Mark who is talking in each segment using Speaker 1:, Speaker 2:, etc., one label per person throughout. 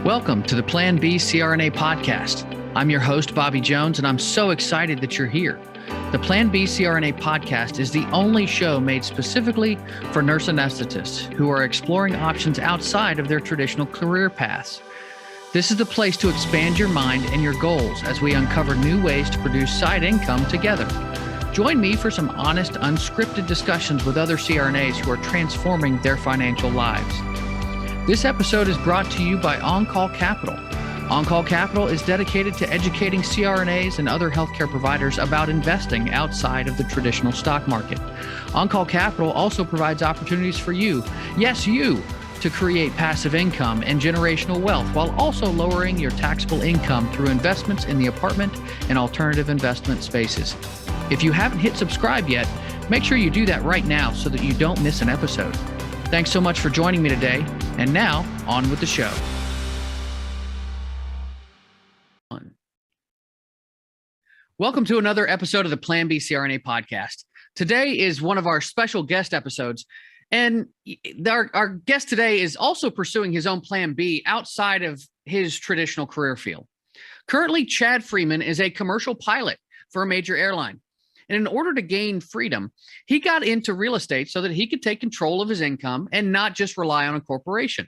Speaker 1: Welcome to the Plan B CRNA podcast. I'm your host, Bobby Jones, and I'm so excited that you're here. The Plan B CRNA podcast is the only show made specifically for nurse anesthetists who are exploring options outside of their traditional career paths. This is the place to expand your mind and your goals as we uncover new ways to produce side income together. Join me for some honest, unscripted discussions with other CRNAs who are transforming their financial lives. This episode is brought to you by On-Call Capital. On-Call Capital is dedicated to educating CRNAs and other healthcare providers about investing outside of the traditional stock market. On-Call Capital also provides opportunities for you, yes, you, to create passive income and generational wealth while also lowering your taxable income through investments in the apartment and alternative investment spaces. If you haven't hit subscribe yet, make sure you do that right now so that you don't miss an episode. Thanks so much for joining me today. And now, on with the show. Welcome to another episode of the Plan B CRNA podcast. Today is one of our special guest episodes. And our guest today is also pursuing his own Plan B outside of his traditional career field. Currently, Chad Freeman is a commercial pilot for a major airline. And in order to gain freedom, he got into real estate so that he could take control of his income and not just rely on a corporation.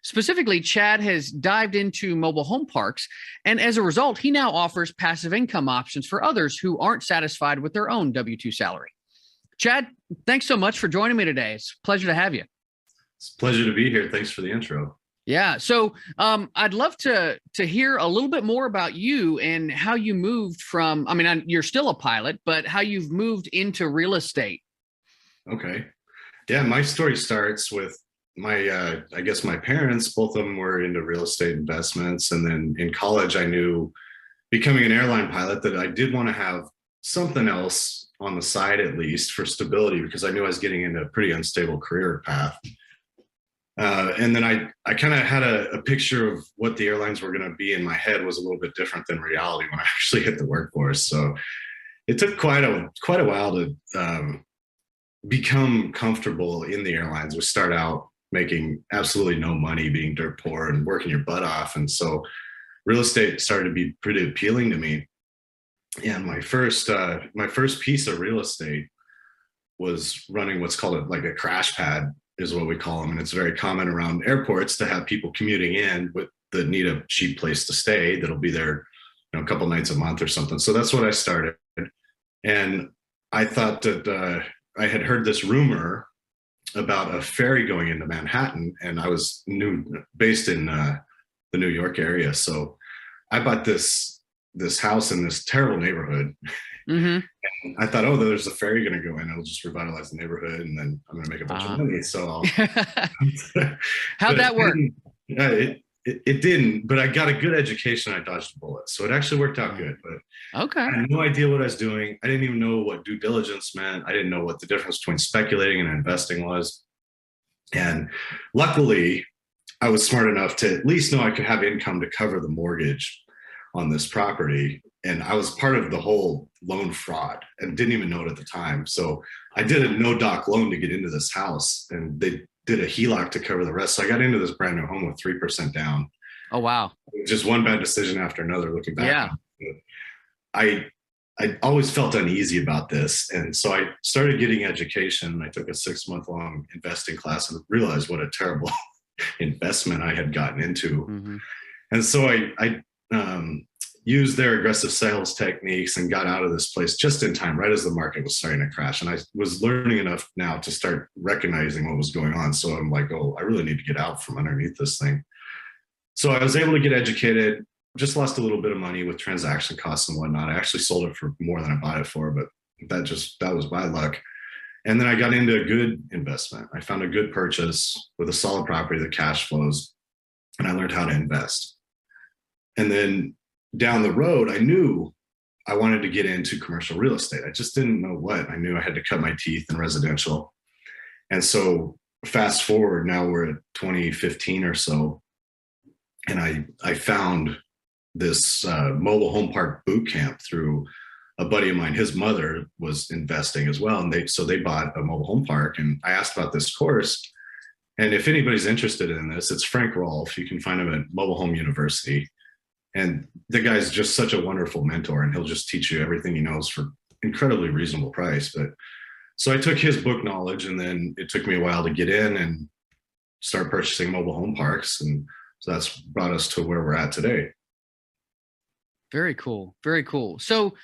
Speaker 1: Specifically, Chad has dived into mobile home parks, and as a result, he now offers passive income options for others who aren't satisfied with their own W-2 salary. Chad, thanks so much for joining me today. It's a pleasure to have you.
Speaker 2: It's a pleasure to be here. Thanks for the intro.
Speaker 1: Yeah. So I'd love to hear a little bit more about you and how you moved from, you're still a pilot, but how you've moved into real estate.
Speaker 2: Okay. Yeah. My story starts with my parents, both of them were into real estate investments. And then in college, I knew becoming an airline pilot that I did want to have something else on the side, at least for stability, because I knew I was getting into a pretty unstable career path. And then I kind of had a picture of what the airlines were going to be in my head was a little bit different than reality when I actually hit the workforce. So it took quite a while to become comfortable in the airlines. We start out making absolutely no money, being dirt poor and working your butt off. And so real estate started to be pretty appealing to me. And my first piece of real estate was running what's called like a crash pad, is what we call them. And it's very common around airports to have people commuting in that need a cheap place to stay that'll be there, a couple nights a month or something. So that's what I started. And I thought that I had heard this rumor about a ferry going into Manhattan, and I was based in the New York area. So I bought this house in this terrible neighborhood. Mm-hmm. And I thought, there's a ferry going to go in. It'll just revitalize the neighborhood, and then I'm going to make a bunch of money. So
Speaker 1: how'd that work?
Speaker 2: It didn't, but I got a good education. I dodged a bullet. So it actually worked out good. But
Speaker 1: okay.
Speaker 2: I had no idea what I was doing. I didn't even know what due diligence meant. I didn't know what the difference between speculating and investing was. And luckily, I was smart enough to at least know I could have income to cover the mortgage on this property. And I was part of the whole loan fraud and didn't even know it at the time. So I did a no-doc loan to get into this house, and they did a HELOC to cover the rest. So I got into this brand new home with 3% down.
Speaker 1: Oh, wow.
Speaker 2: Just one bad decision after another, looking back.
Speaker 1: Yeah.
Speaker 2: I always felt uneasy about this. And so I started getting education. I took a 6-month-long investing class and realized what a terrible investment I had gotten into. Mm-hmm. And so I used their aggressive sales techniques and got out of this place just in time, right as the market was starting to crash. And I was learning enough now to start recognizing what was going on. So I'm like, I really need to get out from underneath this thing. So I was able to get educated, just lost a little bit of money with transaction costs and whatnot. I actually sold it for more than I bought it for, but that was my luck. And then I got into a good investment. I found a good purchase with a solid property that cash flows, and I learned how to invest. And then down the road, I knew I wanted to get into commercial real estate. I just didn't know what. I knew I had to cut my teeth in residential. And so fast forward, now we're at 2015 or so, and I found this mobile home park boot camp through a buddy of mine. His mother was investing as well, and they bought a mobile home park. And I asked about this course, And if anybody's interested in this, it's Frank Rolfe. You can find him at Mobile Home University. And the guy's just such a wonderful mentor, and he'll just teach you everything he knows for incredibly reasonable price. But so I took his book knowledge, and then it took me a while to get in and start purchasing mobile home parks. And so that's brought us to where we're at today.
Speaker 1: Very cool. Very cool. So,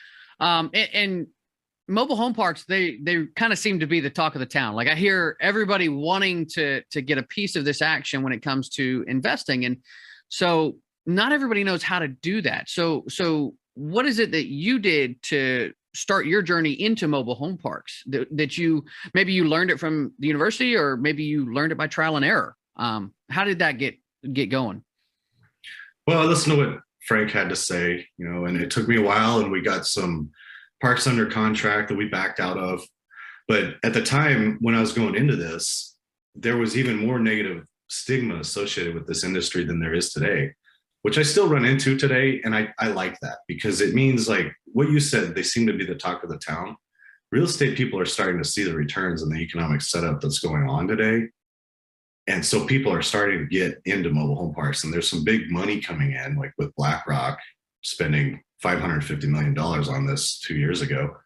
Speaker 1: and mobile home parks, they kind of seem to be the talk of the town. Like I hear everybody wanting to get a piece of this action when it comes to investing. And so not everybody knows how to do that. So what is it that you did to start your journey into mobile home parks that you, maybe you learned it from the university, or maybe you learned it by trial and error? How did that get going?
Speaker 2: Well, I listened to what Frank had to say, and it took me a while, and we got some parks under contract that we backed out of. But at the time when I was going into this, there was even more negative stigma associated with this industry than there is today, which I still run into today. And I like that, because it means, like what you said, they seem to be the talk of the town. Real estate people are starting to see the returns and the economic setup that's going on today. And so people are starting to get into mobile home parks, and there's some big money coming in, like with BlackRock spending $550 million on this 2 years ago.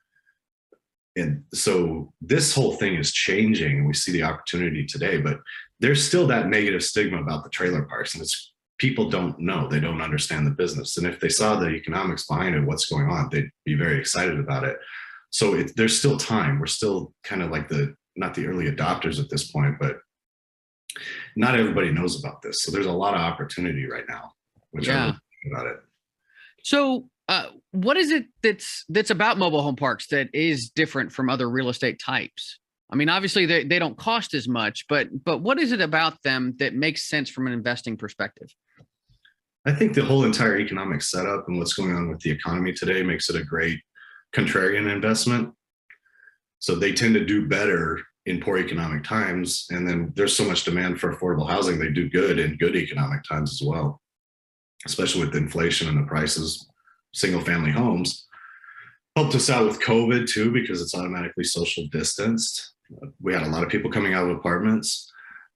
Speaker 2: And so this whole thing is changing, and we see the opportunity today, but there's still that negative stigma about the trailer parks, and it's people don't know, they don't understand the business. And if they saw the economics behind it, what's going on, they'd be very excited about it. So there's still time. We're still kind of like not the early adopters at this point, but not everybody knows about this. So there's a lot of opportunity right now, which I love about it.
Speaker 1: So what is it that's about mobile home parks that is different from other real estate types? I mean, obviously they don't cost as much, but what is it about them that makes sense from an investing perspective?
Speaker 2: I think the whole entire economic setup and what's going on with the economy today makes it a great contrarian investment. So they tend to do better in poor economic times. And then there's so much demand for affordable housing, they do good in good economic times as well, especially with inflation and the prices. Single family homes helped us out with COVID too, because it's automatically social distanced. We had a lot of people coming out of apartments.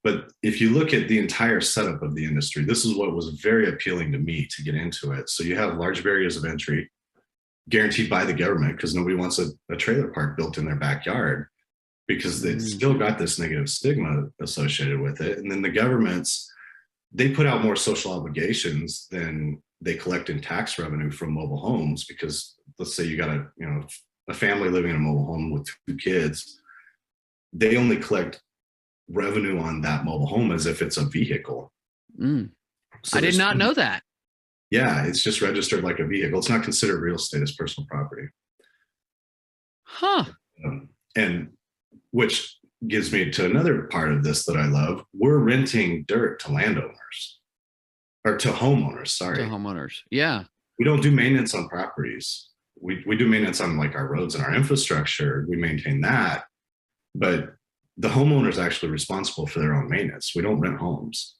Speaker 2: But if you look at the entire setup of the industry, this is what was very appealing to me to get into it. So you have large barriers of entry guaranteed by the government, because nobody wants a trailer park built in their backyard, because they've still got this negative stigma associated with it. And then the governments, they put out more social obligations than they collect in tax revenue from mobile homes, because let's say you got a family living in a mobile home with 2 kids, they only collect revenue on that mobile home as if it's a vehicle. So I
Speaker 1: did not know that.
Speaker 2: Yeah, it's just registered like a vehicle. It's not considered real estate as personal property.
Speaker 1: Huh.
Speaker 2: And which gives me to another part of this that I love. We're renting dirt to landowners, or to homeowners, sorry.
Speaker 1: To homeowners, yeah.
Speaker 2: We don't do maintenance on properties. We do maintenance on like our roads and our infrastructure. We maintain that. But the homeowner is actually responsible for their own maintenance. We don't rent homes.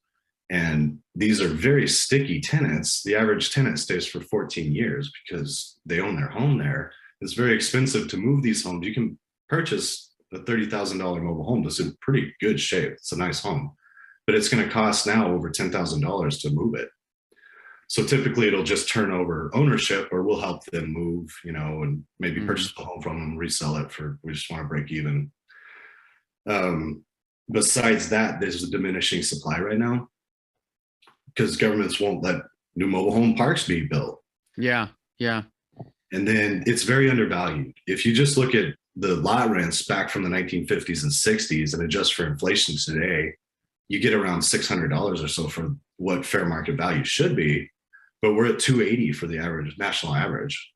Speaker 2: And these are very sticky tenants. The average tenant stays for 14 years because they own their home there. It's very expensive to move these homes. You can purchase a $30,000 mobile home that's in pretty good shape. It's a nice home, but it's going to cost now over $10,000 to move it. So typically it'll just turn over ownership, or we'll help them move, and maybe purchase the home from them, resell it we just want to break even. Besides that, there's a diminishing supply right now because governments won't let new mobile home parks be built.
Speaker 1: Yeah.
Speaker 2: And then it's very undervalued. If you just look at the lot rents back from the 1950s and 60s and adjust for inflation today, you get around $600 or so for what fair market value should be, but we're at $280 for the average, national average.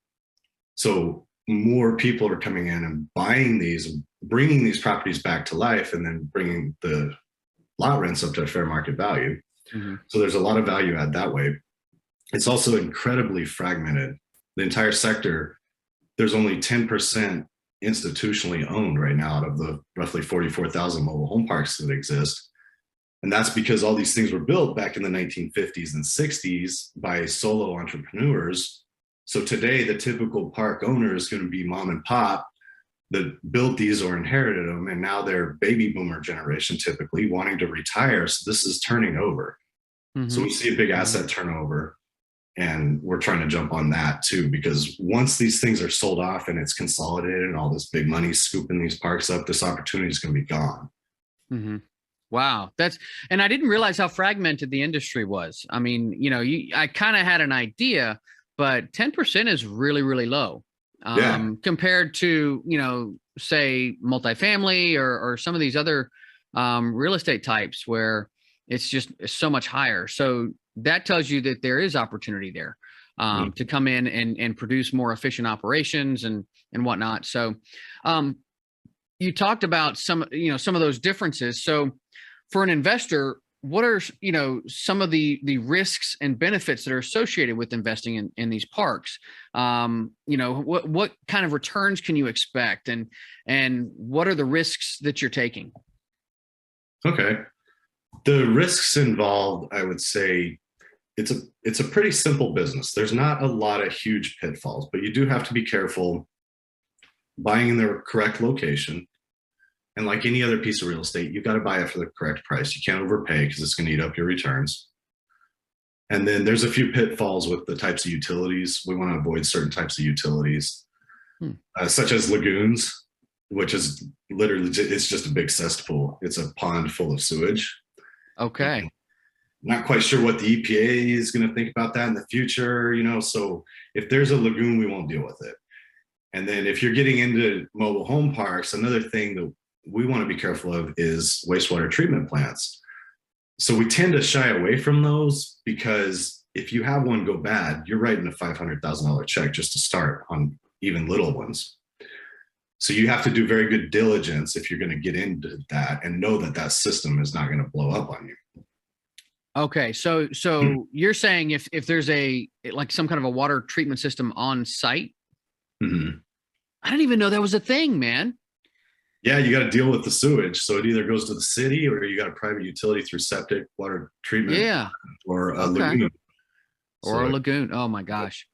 Speaker 2: So more people are coming in and buying these and bringing these properties back to life, and then bringing the lot rents up to a fair market value. So there's a lot of value add that way. It's also incredibly fragmented. The entire sector, there's only 10% institutionally owned right now out of the roughly 44,000 mobile home parks that exist. And that's because all these things were built back in the 1950s and 60s by solo entrepreneurs. So today, the typical park owner is going to be mom and pop that built these or inherited them, and now they're baby boomer generation typically wanting to retire. So this is turning over. So
Speaker 1: Mm-hmm.
Speaker 2: we see a big
Speaker 1: Mm-hmm.
Speaker 2: asset turnover, and we're trying to jump on that too, because once these things are sold off and it's consolidated and all this big money scooping these parks up, this opportunity is going to be gone.
Speaker 1: Mm-hmm. Wow. And I didn't realize how fragmented the industry was. I mean, I kind of had an idea, but 10% is really, really low.
Speaker 2: Yeah.
Speaker 1: Compared to, say multifamily or some of these other real estate types where it's just so much higher. So that tells you that there is opportunity there to come in and produce more efficient operations and whatnot. So you talked about some of those differences. So for an investor, what are some of the risks and benefits that are associated with investing in these parks? What kind of returns can you expect, and what are the risks that you're taking?
Speaker 2: Okay. The risks involved, I would say, it's a pretty simple business. There's not a lot of huge pitfalls, but you do have to be careful buying in the correct location. And like any other piece of real estate, you got to buy it for the correct price. You can't overpay because it's going to eat up your returns. And then there's a few pitfalls with the types of utilities. We want to avoid certain types of utilities, such as lagoons, which is literally, it's just a big cesspool. It's a pond full of sewage.
Speaker 1: Okay.
Speaker 2: Not quite sure what the EPA is going to think about that in the future, so if there's a lagoon, we won't deal with it. And then if you're getting into mobile home parks, another thing that we want to be careful of is wastewater treatment plants. So we tend to shy away from those because if you have one go bad, you're writing a $500,000 check just to start on even little ones. So you have to do very good diligence if you're going to get into that and know that that system is not going to blow up on you.
Speaker 1: Okay. So you're saying if there's like some kind of a water treatment system on site,
Speaker 2: mm-hmm.
Speaker 1: I didn't even know that was a thing, man.
Speaker 2: Yeah, you got to deal with the sewage. So it either goes to the city or you got a private utility through septic water treatment.
Speaker 1: Yeah.
Speaker 2: Or a lagoon.
Speaker 1: Or a lagoon. Oh my gosh.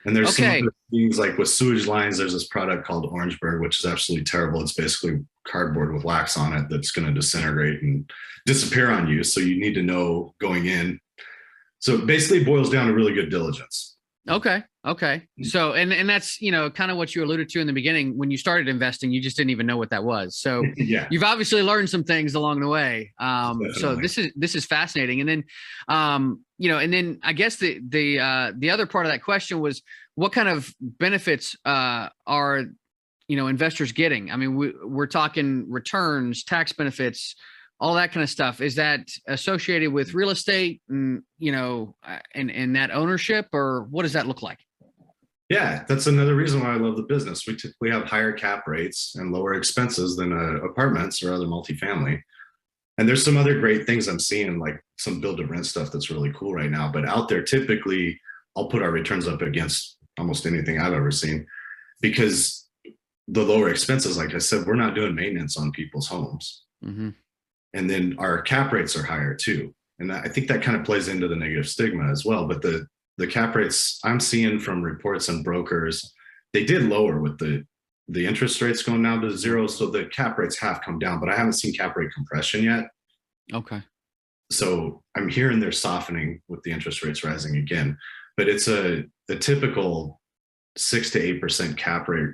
Speaker 2: And there's some other things like with sewage lines, there's this product called Orangeburg, which is absolutely terrible. It's basically cardboard with wax on it that's going to disintegrate and disappear on you. So you need to know going in. So it basically boils down to really good diligence.
Speaker 1: Okay. So, and that's, kind of what you alluded to in the beginning. When you started investing, you just didn't even know what that was. So
Speaker 2: yeah,
Speaker 1: you've obviously learned some things along the way. So this is fascinating. And then, and then I guess the other part of that question was what kind of benefits are, investors getting? I mean, we're talking returns, tax benefits, all that kind of stuff. Is that associated with real estate and, and that ownership, or what does that look like?
Speaker 2: Yeah, that's another reason why I love the business. We typically have higher cap rates and lower expenses than apartments or other multifamily. And there's some other great things I'm seeing, like some build to rent stuff that's really cool right now. But out there, typically, I'll put our returns up against almost anything I've ever seen because the lower expenses, like I said, we're not doing maintenance on people's homes.
Speaker 1: Mm-hmm.
Speaker 2: And then our cap rates are higher too. And I think that kind of plays into the negative stigma as well. But the cap rates I'm seeing from reports and brokers, they did lower with the interest rates going down to zero. So the cap rates have come down, but I haven't seen cap rate compression yet.
Speaker 1: Okay.
Speaker 2: So I'm hearing they're softening with the interest rates rising again, but it's a typical 6 to 8% cap rate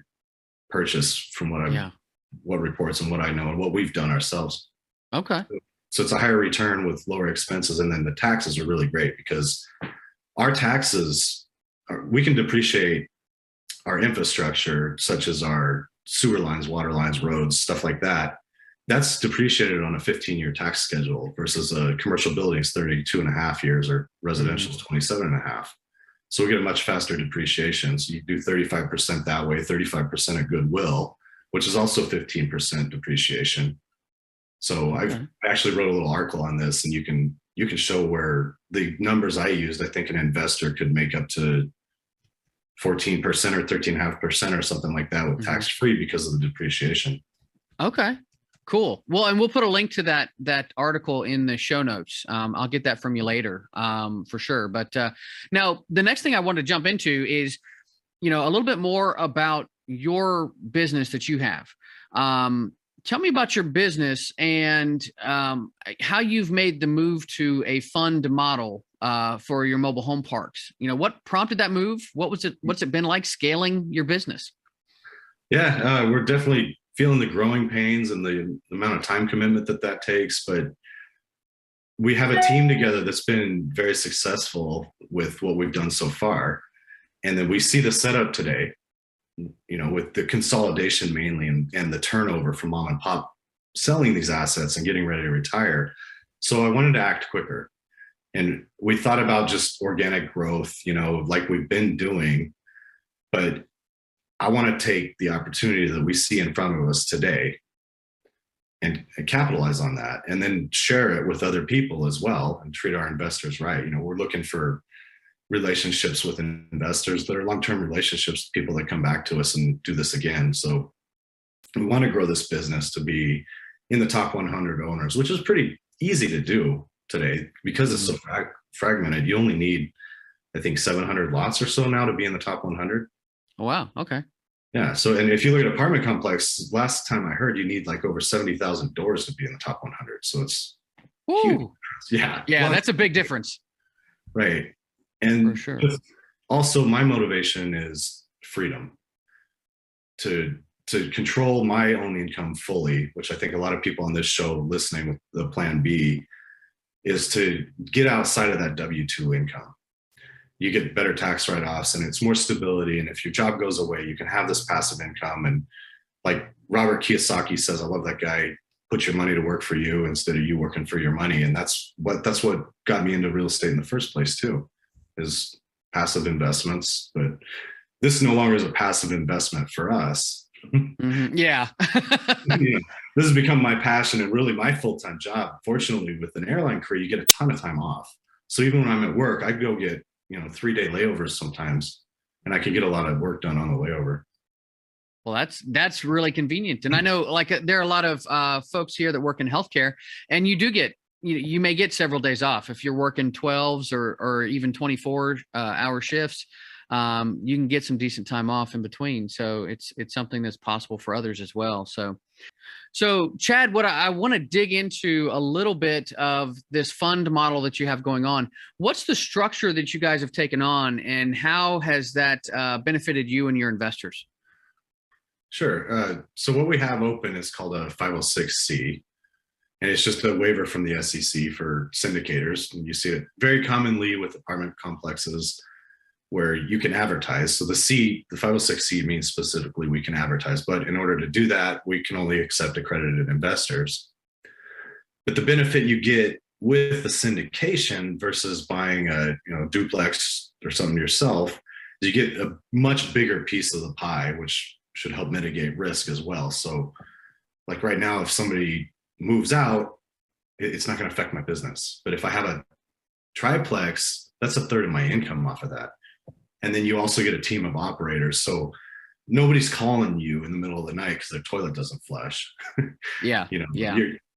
Speaker 2: purchase from what reports and what I know and what we've done ourselves.
Speaker 1: Okay.
Speaker 2: So it's a higher return with lower expenses. And then the taxes are really great because our taxes, we can depreciate our infrastructure, such as our sewer lines, water lines, roads, stuff like that. That's depreciated on a 15-year tax schedule versus a commercial building is 32 and a half years or residential is 27 and a half. So we get a much faster depreciation. So you do 35% that way, 35% of goodwill, which is also 15% depreciation. So I actually wrote a little article on this, and you can show where the numbers I used, I think an investor could make up to 14% or 13.5% or something like that with tax free because of the depreciation.
Speaker 1: Okay, cool. Well, and we'll put a link to that article in the show notes. I'll get that from you later for sure. But now the next thing I want to jump into is, a little bit more about your business that you have. Tell me about your business and how you've made the move to a fund model for your mobile home parks. What prompted that move? What's it been like scaling your business?
Speaker 2: Yeah, we're definitely feeling the growing pains and the amount of time commitment that takes, but we have a team together that's been very successful with what we've done so far. And then we see the setup today, with the consolidation mainly and the turnover from mom and pop selling these assets and getting ready to retire. So I wanted to act quicker. And we thought about just organic growth, like we've been doing, but I want to take the opportunity that we see in front of us today and capitalize on that, and then share it with other people as well and treat our investors right. We're looking for relationships with investors that are long-term relationships, people that come back to us and do this again. So we want to grow this business to be in the top 100 owners, which is pretty easy to do today because it's so fragmented. You only need, I think, 700 lots or so now to be in the top 100.
Speaker 1: Oh, wow. Okay.
Speaker 2: Yeah. So, and if you look at apartment complex, last time I heard, you need like over 70,000 doors to be in the top 100. So it's huge. Yeah.
Speaker 1: Yeah. That's a big difference.
Speaker 2: Right. And
Speaker 1: for sure.
Speaker 2: Also my motivation is freedom to control my own income fully, which I think a lot of people on this show listening with the plan B is to get outside of that W-2 income. You get better tax write-offs and it's more stability. And if your job goes away, you can have this passive income. And like Robert Kiyosaki says, I love that guy, put your money to work for you instead of you working for your money. And that's what got me into real estate in the first place too, is passive investments. But this no longer is a passive investment for us.
Speaker 1: Mm-hmm. Yeah.
Speaker 2: This has become my passion and really my full-time job. Fortunately, with an airline crew, you get a ton of time off. So even when I'm at work, I go get 3-day layovers sometimes, and I can get a lot of work done on the layover.
Speaker 1: Well, that's really convenient. And I know there are a lot of folks here that work in healthcare, and you do get, you may get several days off if you're working 12s or even 24 hour shifts. You can get some decent time off in between. So it's something that's possible for others as well. So Chad, what I want to dig into a little bit of this fund model that you have going on. What's the structure that you guys have taken on, and how has that benefited you and your investors?
Speaker 2: Sure. So what we have open is called a 506C, and it's just a waiver from the SEC for syndicators. And you see it very commonly with apartment complexes where you can advertise. So the 506C means specifically we can advertise, but in order to do that, we can only accept accredited investors. But the benefit you get with the syndication versus buying a duplex or something yourself is you get a much bigger piece of the pie, which should help mitigate risk as well. So like right now, if somebody moves out, it's not going to affect my business. But if I have a triplex, that's a third of my income off of that. And then you also get a team of operators. So nobody's calling you in the middle of the night because their toilet doesn't flush.
Speaker 1: Yeah.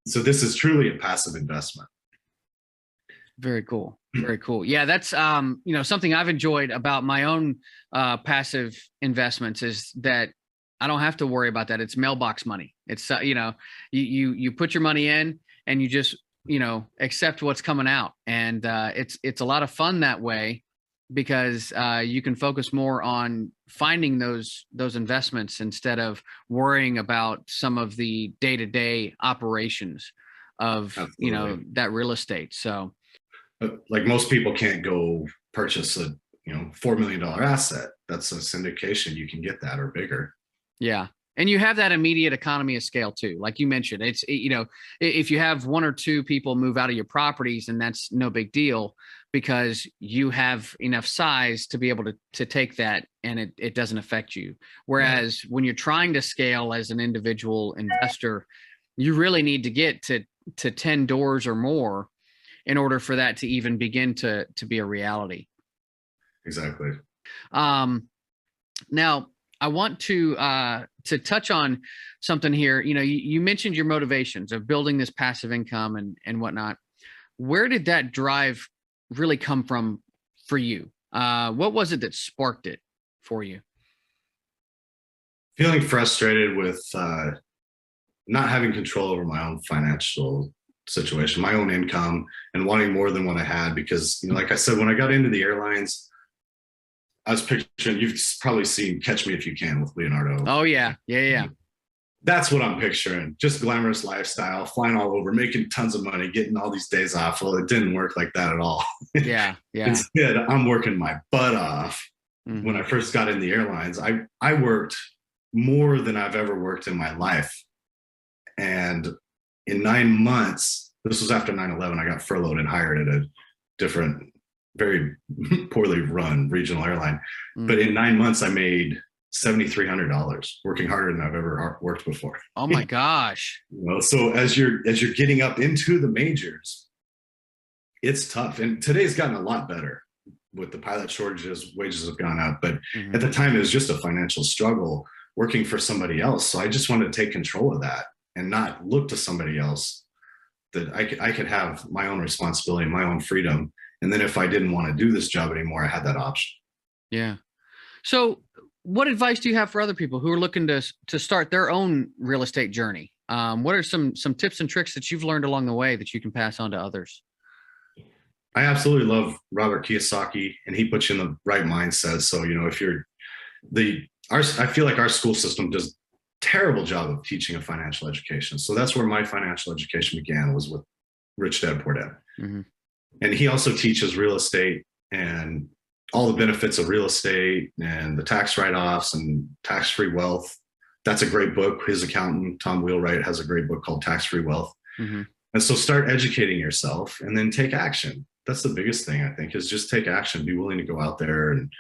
Speaker 2: So this is truly a passive investment.
Speaker 1: Very cool. Very cool. Yeah. That's, something I've enjoyed about my own passive investments is that I don't have to worry about that. It's mailbox money. It's, you put your money in and you just, accept what's coming out. And it's a lot of fun that way, because you can focus more on finding those investments instead of worrying about some of the day-to-day operations of,
Speaker 2: Absolutely.
Speaker 1: that real estate. So
Speaker 2: like most people can't go purchase a, $4 million asset. That's a syndication. You can get that or bigger.
Speaker 1: Yeah. And you have that immediate economy of scale too. Like you mentioned, it's, if you have one or two people move out of your properties, and that's no big deal because you have enough size to be able to take that, and it doesn't affect you. Whereas when you're trying to scale as an individual investor, you really need to get to 10 doors or more in order for that to even begin to be a reality.
Speaker 2: Exactly.
Speaker 1: Now, I want to touch on something here. You mentioned your motivations of building this passive income and whatnot. Where did that drive really come from for you? What was it that sparked it for you?
Speaker 2: feeling frustrated with not having control over my own financial situation, my own income, and wanting more than what I had. Because, like I said, when I got into the airlines, I was picturing, you've probably seen Catch Me If You Can with Leonardo.
Speaker 1: Oh, yeah. Yeah.
Speaker 2: That's what I'm picturing. Just glamorous lifestyle, flying all over, making tons of money, getting all these days off. Well, it didn't work like that at all.
Speaker 1: Yeah.
Speaker 2: Instead, I'm working my butt off.
Speaker 1: Mm-hmm.
Speaker 2: When I first got in the airlines, I worked more than I've ever worked in my life. And in 9 months, this was after 9/11, I got furloughed and hired at a different, very poorly run regional airline. Mm-hmm. But in 9 months, I made $7,300, working harder than I've ever worked before.
Speaker 1: Oh my gosh.
Speaker 2: So as you're getting up into the majors, it's tough. And today's gotten a lot better with the pilot shortages, wages have gone up. But mm-hmm. at the time, it was just a financial struggle working for somebody else. So I just wanted to take control of that and not look to somebody else, that I could have my own responsibility, my own freedom. And then if I didn't want to do this job anymore, I had that option.
Speaker 1: Yeah. So what advice do you have for other people who are looking to start their own real estate journey? What are some tips and tricks that you've learned along the way that you can pass on to others?
Speaker 2: I absolutely love Robert Kiyosaki, and he puts you in the right mindset. So, if you're I feel like our school system does a terrible job of teaching a financial education. So that's where my financial education began, was with Rich Dad Poor Dad. Mm-hmm. And he also teaches real estate and all the benefits of real estate and the tax write-offs and tax-free wealth. That's a great book. His accountant, Tom Wheelwright, has a great book called Tax-Free Wealth. Mm-hmm. And so start educating yourself and then take action. That's the biggest thing, I think, is just take action. Be willing to go out there and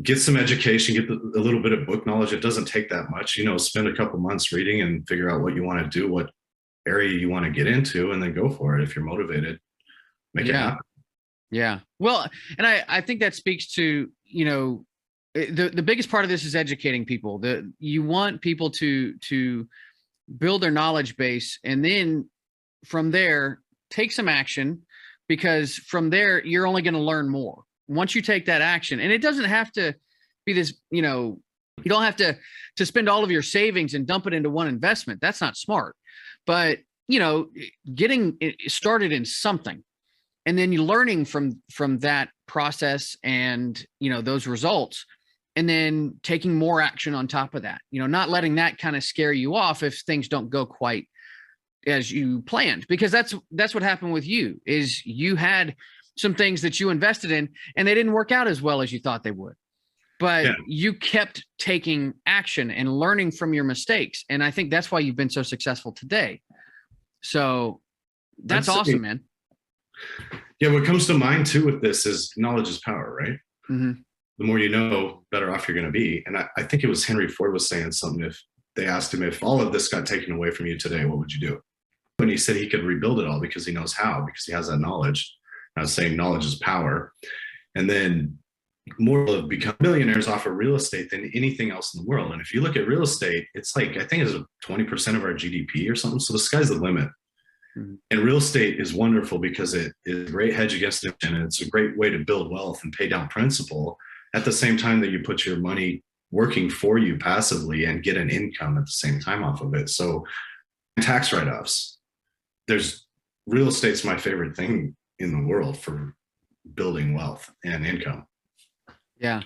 Speaker 2: get some education, get a little bit of book knowledge. It doesn't take that much. Spend a couple months reading and figure out what you want to do, what area you want to get into, and then go for it. If you're motivated, make it happen.
Speaker 1: Yeah. Well, and I think that speaks to, the biggest part of this is educating people. You want people to build their knowledge base, and then from there, take some action, because from there, you're only going to learn more. Once you take that action, and it doesn't have to be this, you don't have to spend all of your savings and dump it into one investment. That's not smart. But, getting started in something, and then you're learning from that process and, those results, and then taking more action on top of that, not letting that kind of scare you off if things don't go quite as you planned, because that's what happened with you. Is you had some things that you invested in and they didn't work out as well as you thought they would, but you kept taking action and learning from your mistakes. And I think that's why you've been so successful today. So that's awesome, man.
Speaker 2: Yeah. What comes to mind too with this is knowledge is power, right? Mm-hmm. The more you know, better off you're going to be. And I think it was Henry Ford was saying something. If they asked him, if all of this got taken away from you today, what would you do? And he said he could rebuild it all because he knows how, because he has that knowledge. I was saying knowledge is power. And then more have become millionaires off of real estate than anything else in the world. And if you look at real estate, it's like, I think it's 20% of our GDP or something. So the sky's the limit. Mm-hmm. And real estate is wonderful because it is a great hedge against inflation, and it's a great way to build wealth and pay down principal at the same time that you put your money working for you passively and get an income at the same time off of it. So tax write-offs, real estate's my favorite thing in the world for building wealth and income.
Speaker 1: Yeah,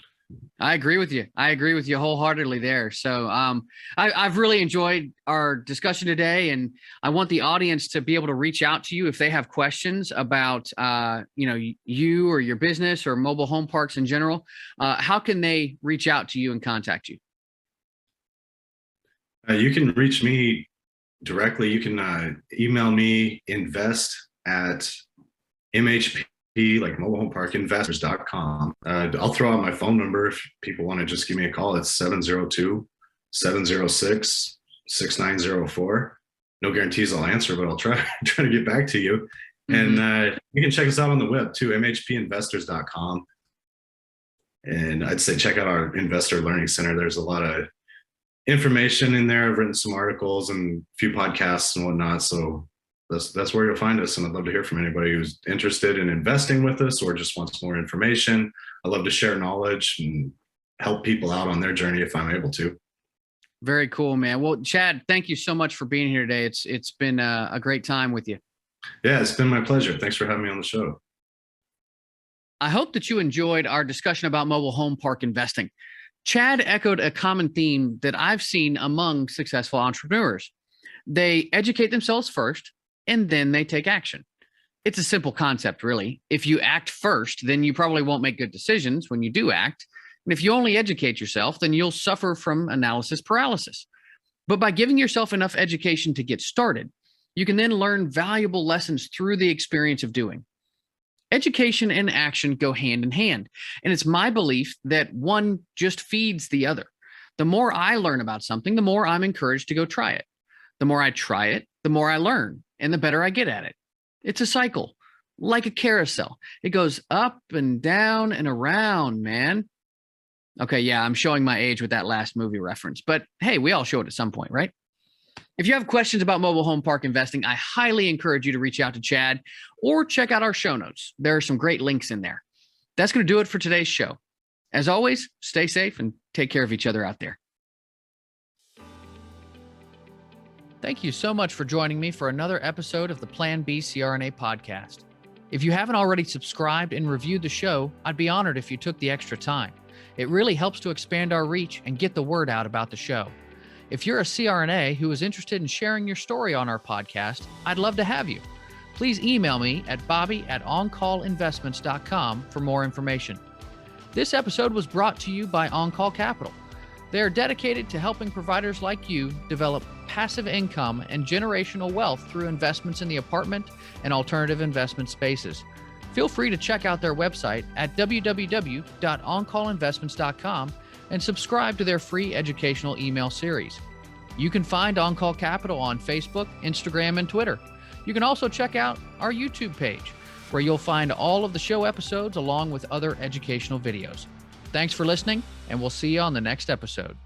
Speaker 1: I agree with you. I agree with you wholeheartedly there. So I've really enjoyed our discussion today, and I want the audience to be able to reach out to you if they have questions about, you or your business or mobile home parks in general. How can they reach out to you and contact you?
Speaker 2: You can reach me directly. You can email me, invest@MHP, like mobile home park investors.com. I'll throw out my phone number if people want to just give me a call. It's 702-706-6904. No guarantees I'll answer, but I'll try to get back to you. Mm-hmm. And you can check us out on the web too, mhpinvestors.com. And I'd say check out our Investor Learning Center. There's a lot of information in there. I've written some articles and a few podcasts and whatnot. So that's where you'll find us. And I'd love to hear from anybody who's interested in investing with us or just wants more information. I love to share knowledge and help people out on their journey if I'm able to.
Speaker 1: Very cool, man. Well, Chad, thank you so much for being here today. It's been a great time with you.
Speaker 2: Yeah, it's been my pleasure. Thanks for having me on the show.
Speaker 1: I hope that you enjoyed our discussion about mobile home park investing. Chad echoed a common theme that I've seen among successful entrepreneurs. They educate themselves first, and then they take action. It's a simple concept, really. If you act first, then you probably won't make good decisions when you do act. And if you only educate yourself, then you'll suffer from analysis paralysis. But by giving yourself enough education to get started, you can then learn valuable lessons through the experience of doing. Education and action go hand in hand. And it's my belief that one just feeds the other. The more I learn about something, the more I'm encouraged to go try it. The more I try it, the more I learn, and the better I get at it. It's a cycle, like a carousel. It goes up and down and around, man. Okay, yeah, I'm showing my age with that last movie reference, but hey, we all show it at some point, right? If you have questions about mobile home park investing, I highly encourage you to reach out to Chad or check out our show notes. There are some great links in there. That's going to do it for today's show. As always, stay safe and take care of each other out there. Thank you so much for joining me for another episode of the Plan B CRNA podcast. If you haven't already subscribed and reviewed the show, I'd be honored if you took the extra time. It really helps to expand our reach and get the word out about the show. If you're a CRNA who is interested in sharing your story on our podcast, I'd love to have you. Please email me at bobby@oncallinvestments.com for more information. This episode was brought to you by On-Call Capital. They are dedicated to helping providers like you develop passive income and generational wealth through investments in the apartment and alternative investment spaces. Feel free to check out their website at www.oncallinvestments.com and subscribe to their free educational email series. You can find On-Call Capital on Facebook, Instagram, and Twitter. You can also check out our YouTube page, where you'll find all of the show episodes along with other educational videos. Thanks for listening, and we'll see you on the next episode.